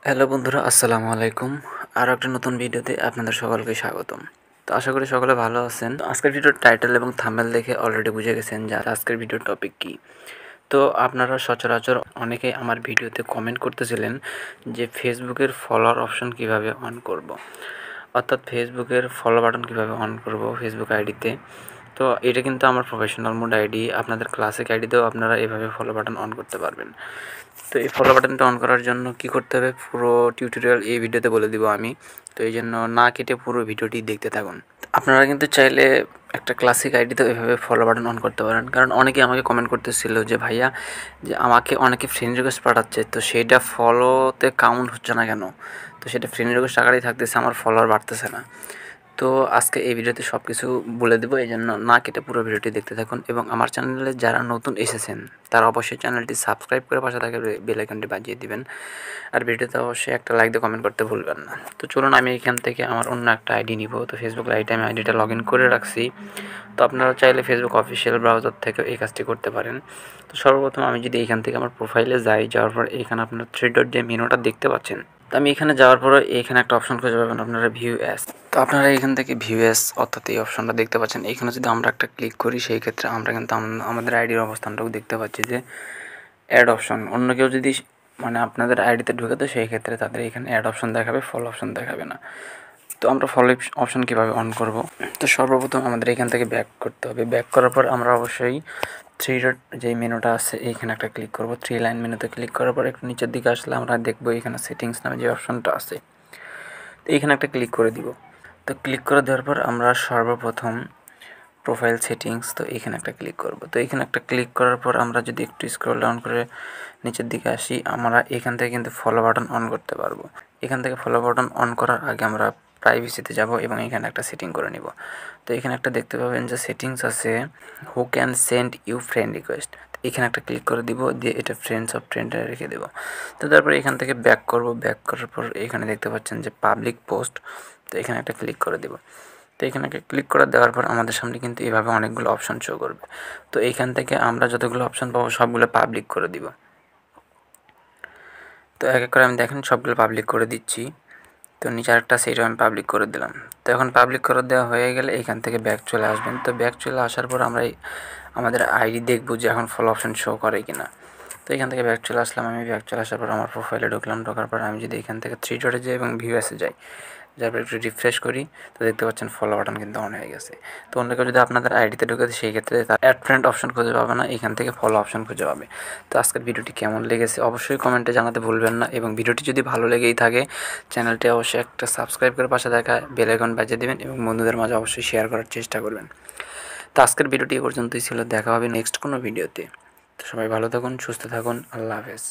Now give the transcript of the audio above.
Hello বন্ধুরা, আসসালামু আলাইকুম। আরও একটা নতুন ভিডিওতে আপনাদের সকলকে স্বাগতম। তো আশা করি সকলে ভালো আছেন। তো আজকের ভিডিওর টাইটেল এবং থাম্বনেল দেখে অলরেডি বুঝে গেছেন যে আজকের ভিডিওর টপিক কী। তো আপনারা সচরাচর অনেকেই আমার ভিডিওতে কমেন্ট করতেছিলেন যে ফেসবুকের ফলোয়ার অপশন কীভাবে অন করব, অর্থাৎ ফেসবুকের ফলো বাটন কীভাবে অন করব ফেসবুক আইডিতে। তো এটা কিন্তু আমার প্রফেশনাল মোড আইডি, আপনাদের ক্লাসিক আইডিতেও আপনারা এভাবে ফলো বাটন অন করতে পারবেন। তো এই ফলো বাটনটা অন করার জন্য কী করতে হবে পুরো টিউটোরিয়াল এই ভিডিওতে বলে দিব আমি। তো এই জন্য না কেটে পুরো ভিডিওটি দেখতে থাকুন। আপনারা কিন্তু চাইলে একটা ক্লাসিক আইডিতেও এভাবে ফলো বাটন অন করতে পারেন, কারণ অনেকে আমাকে কমেন্ট করতেছিল যে ভাইয়া, যে আমাকে অনেকে ফ্রেন্ড রিকোয়েস্ট পাঠাচ্ছে, তো সেইটা ফলোতে কাউন্ট হচ্ছে না কেন? তো সেটা ফ্রেন্ড রিকোয়েস্ট আকারেই থাকতেছে, আমার ফলোয়ার বাড়তেছে না। তো আজকে এই ভিডিওতে সব কিছু বলে দেবো, এই জন্য না কেটে পুরো ভিডিওটি দেখতে থাকুন। এবং আমার চ্যানেলে যারা নতুন এসেছেন তারা অবশ্যই চ্যানেলটি সাবস্ক্রাইব করে পাশে থাকা বেল আইকনটি বাজিয়ে দিবেন। আর ভিডিওতে অবশ্যই একটা লাইক দিয়ে কমেন্ট করতে ভুলবেন না। তো চলুন আমি এখান থেকে আমার অন্য একটা আইডি নিব। তো ফেসবুক আইডি আমি আইডিটা লগ ইন করে রাখছি। তো আপনারা চাইলে ফেসবুক অফিসিয়াল ব্রাউজার থেকেও এই কাজটি করতে পারেন। তো সর্বপ্রথম আমি যদি এইখান থেকে আমার প্রোফাইলে যাওয়ার পর এখানে আপনার 3 ডট যে মেনুটা দেখতে পাচ্ছেন, তো আমি এখানে যাওয়ার পরে এখানে একটা অপশন খুঁজে পাবেন আপনারা ভিউ অ্যাস। তো আপনারা এখান থেকে ভিউ অ্যাস অর্থাৎ এই অপশনটা দেখতে পাচ্ছেন। এখানে যদি আমরা একটা ক্লিক করি সেই ক্ষেত্রে আমরা কিন্তু আমাদের আইডির অবস্থানটাও দেখতে পাচ্ছি যে অ্যাড অপশন। অন্য কেউ যদি আপনাদের আইডিতে ঢুকে, তো সেই ক্ষেত্রে তাদের এখানে অ্যাড অপশন দেখাবে, ফলো অপশন দেখাবে না। তো আমরা ফলো অপশন কীভাবে অন করব? তো সর্বপ্রথম আমাদের এখান থেকে ব্যাক করতে হবে। ব্যাক করার পর আমরা অবশ্যই 3 ডট যেই মেনুটা আছে এইখানে একটা ক্লিক করব। 3 লাইন মেনুতে ক্লিক করার পর একটু নিচের দিকে আসলে আমরা দেখব এখানে সেটিংস নামে যে অপশনটা আছে, তো এইখানে একটা ক্লিক করে দিব। তো ক্লিক করে দেওয়ার পর আমরা সর্বপ্রথম প্রোফাইল সেটিংস, তো এখানে একটা ক্লিক করব। তো এখানে একটা ক্লিক করার পর আমরা যদি একটু স্ক্রল ডাউন করে নিচের দিকে আসি, আমরা এখান থেকে কিন্তু ফলো বাটন অন করতে পারবো। এখান থেকে ফলো বাটন অন করার আগে আমরা প্রাইভেসিতে যাব এবং এখানে একটা সেটিং করে নিব। তো এখানে একটা দেখতে পাবেন যে সেটিংস আছে, who can send you friend request. এখানে একটা ক্লিক করে দিব, দিয়ে এটা ফ্রেন্ডস অফ ফ্রেন্ডে রেখে দেবো। তো তারপরে এখান থেকে ব্যাক করব। ব্যাক করার পর এখানে দেখতে পাচ্ছেন যে পাবলিক পোস্ট, তো এখানে একটা ক্লিক করে দেব। তো এখানে ক্লিক করে দেওয়ার পর আমাদের সামনে কিন্তু এভাবে অনেকগুলো অপশন শো করবে। তো এইখান থেকে আমরা যতগুলো অপশন পাবো সবগুলো পাবলিক করে দিব। তো এক এক করে আমি দেখেন সবগুলো পাবলিক করে দিচ্ছি। তো নিচে আরেকটা সেইটাও আমি পাবলিক করে দিলাম। তো এখন পাবলিক করে দেওয়া হয়ে গেলে এখান থেকে ব্যাক চলে আসবেন। তো ব্যাক চলে আসার পর আমরা আমাদের আইডি দেখব যে এখন ফলো অপশন শো করে কিনা। তো এখান থেকে ব্যাক চলে আসলাম। আমি ব্যাক চলে আসার পর আমার প্রোফাইলে ঢুকলাম। ঢোকার পর আমি যদি এখান থেকে 3 ডটে যাই এবং ভিউ অ্যাসে যাই, যার পর একটু রিফ্রেশ করি, তো দেখতে পাচ্ছেন ফলো বাটন কিন্তু অন হয়ে গেছে। তো অন্য কেউ যদি আপনাদের আইডিতে ঢুকে, সেই ক্ষেত্রে তার অ্যাড ফ্রেন্ড অপশন খুঁজে পাবে না, এখান থেকে ফলো অপশন খুঁজে পাবে। তো আজকের ভিডিওটি কেমন লেগেছে অবশ্যই কমেন্টে জানাতে ভুলবেন না, এবং ভিডিওটি যদি ভালো লেগেই থাকে চ্যানেলটি অবশ্যই একটা সাবস্ক্রাইব করে পাশে থাকা বেল আইকন বাজিয়ে দেবেন এবং বন্ধুদের মাঝে অবশ্যই শেয়ার করার চেষ্টা করবেন। তো আজকের ভিডিওটি এ পর্যন্তই ছিল। দেখা হবে নেক্সট কোনো ভিডিওতে। তো সবাই ভালো থাকুন, সুস্থ থাকুন, আল্লাহ হাফেজ।